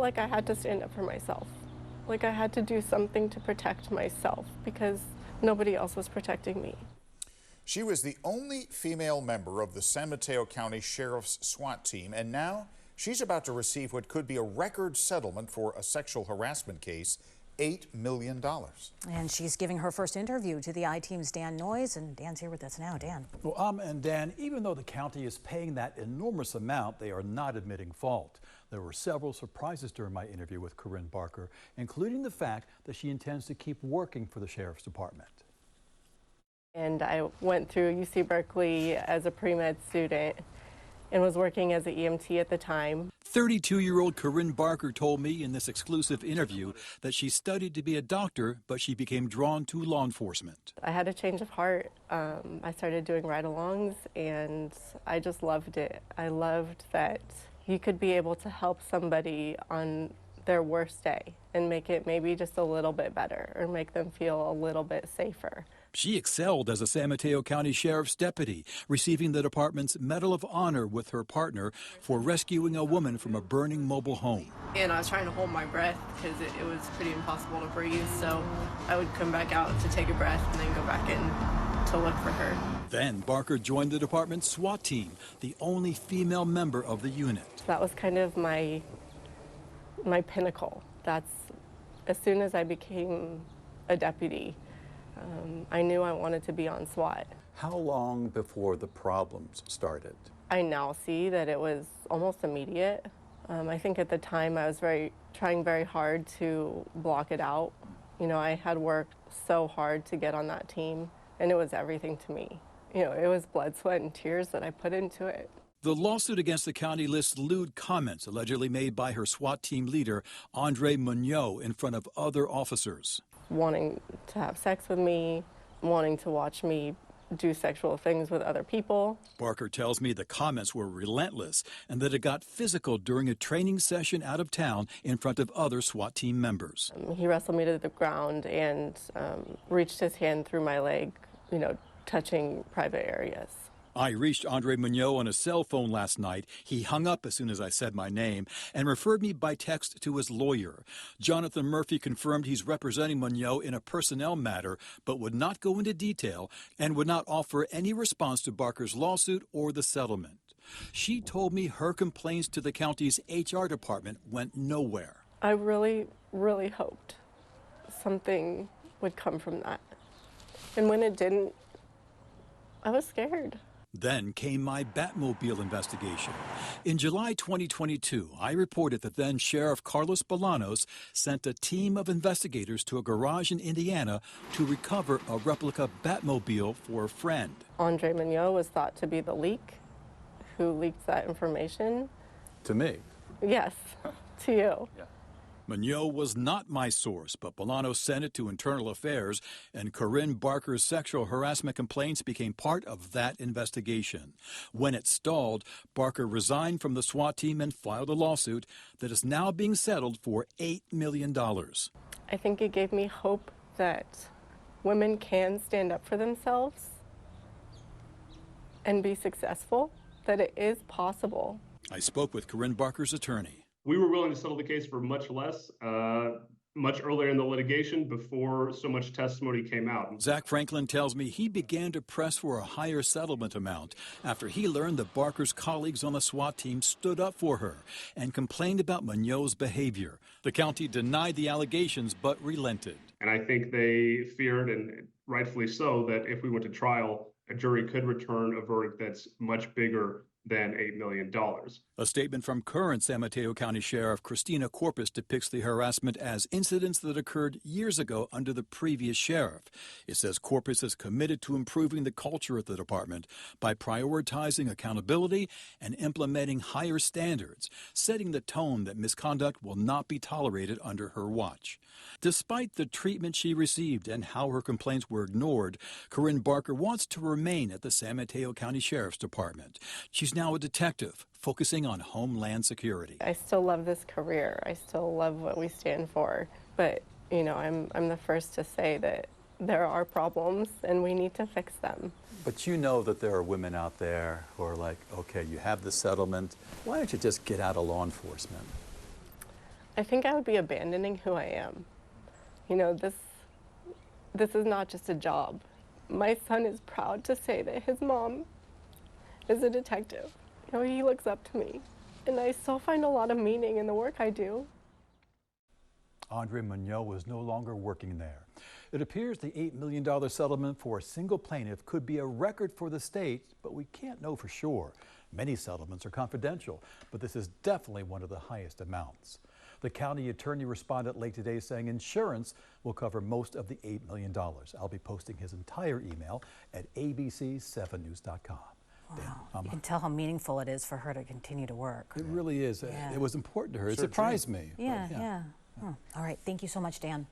like I had to stand up for myself. Like I had to do something to protect myself because nobody else was protecting me. She was the only female member of the San Mateo County Sheriff's SWAT team, and now she's about to receive what could be a record settlement for a sexual harassment case, $8 million. And she's giving her first interview to the I-Team's Dan Noyes, and Dan's here with us now. Dan. Well, and Dan, even though the county is paying that enormous amount, they are not admitting fault. There were several surprises during my interview with Karin Barker, including the fact that she intends to keep working for the Sheriff's Department. And I went through UC Berkeley as a pre-med student and was working as an EMT at the time. 32-year-old Karin Barker told me in this exclusive interview that she studied to be a doctor, but she became drawn to law enforcement. I had a change of heart. I started doing ride-alongs, and I just loved it. I loved that you could be able to help somebody on their worst day and make it maybe just a little bit better or make them feel a little bit safer. She excelled as a San Mateo County Sheriff's deputy, receiving the department's Medal of Honor with her partner for rescuing a woman from a burning mobile home. And I was trying to hold my breath because it was pretty impossible to breathe, so I would come back out to take a breath and then go back in to look for her. Then Barker joined the department's SWAT team, the only female member of the unit. That was kind of my pinnacle. That's as soon as I became a deputy, I knew I wanted to be on SWAT. How long before the problems started? I now see that it was almost immediate. I think at the time I was trying very hard to block it out. You know, I had worked so hard to get on that team, and it was everything to me. You know, it was blood, sweat, and tears that I put into it. The lawsuit against the county lists lewd comments allegedly made by her SWAT team leader, Andre Munoz, in front of other officers. Wanting to have sex with me, wanting to watch me do sexual things with other people. Barker tells me the comments were relentless and that it got physical during a training session out of town in front of other SWAT team members. He wrestled me to the ground and reached his hand through my leg, you know, touching private areas. I reached Andre Munoz on his cell phone last night. He hung up as soon as I said my name and referred me by text to his lawyer. Jonathan Murphy confirmed he's representing Munoz in a personnel matter, but would not go into detail and would not offer any response to Barker's lawsuit or the settlement. She told me her complaints to the county's HR department went nowhere. I really, really hoped something would come from that. And when it didn't, I was scared. Then came my Batmobile investigation. In July 2022, I reported that then Sheriff Carlos Bolanos sent a team of investigators to a garage in Indiana to recover a replica Batmobile for a friend. Andre Munoz was thought to be the leak who leaked that information. To me? Yes, to you. Yeah. Munoz was not my source, but Bolanos sent it to Internal Affairs, and Karin Barker's sexual harassment complaints became part of that investigation. When it stalled, Barker resigned from the SWAT team and filed a lawsuit that is now being settled for $8 million. I think it gave me hope that women can stand up for themselves and be successful, that it is possible. I spoke with Karin Barker's attorney. We were willing to settle the case for much less, much earlier in the litigation before so much testimony came out. Zach Franklin tells me he began to press for a higher settlement amount after he learned that Barker's colleagues on the SWAT team stood up for her and complained about Munoz's behavior. The county denied the allegations but relented. And I think they feared, and rightfully so, that if we went to trial, a jury could return a verdict that's much bigger than $8 million. A statement from current San Mateo County Sheriff Christina Corpus depicts the harassment as incidents that occurred years ago under the previous sheriff. It says Corpus is committed to improving the culture at the department by prioritizing accountability and implementing higher standards, setting the tone that misconduct will not be tolerated under her watch. Despite the treatment she received and how her complaints were ignored, Karin Barker wants to remain at the San Mateo County Sheriff's Department. She's now a detective, focusing on homeland security. I still love this career. I still love what we stand for. But, you know, I'm the first to say that there are problems and we need to fix them. But you know that there are women out there who are like, okay, you have the settlement. Why don't you just get out of law enforcement? I think I would be abandoning who I am. You know, this is not just a job. My son is proud to say that his mom is a detective. You know, he looks up to me, and I still find a lot of meaning in the work I do. Andre Munoz was no longer working there. It appears the $8 million settlement for a single plaintiff could be a record for the state, but we can't know for sure. Many settlements are confidential, but this is definitely one of the highest amounts. The county attorney responded late today saying insurance will cover most of the $8 million. I'll be posting his entire email at abc7news.com. Wow. You can tell how meaningful it is for her to continue to work. It really is. Yeah. It was important to her. It Sure surprised me. Yeah. All right. Thank you so much, Dan.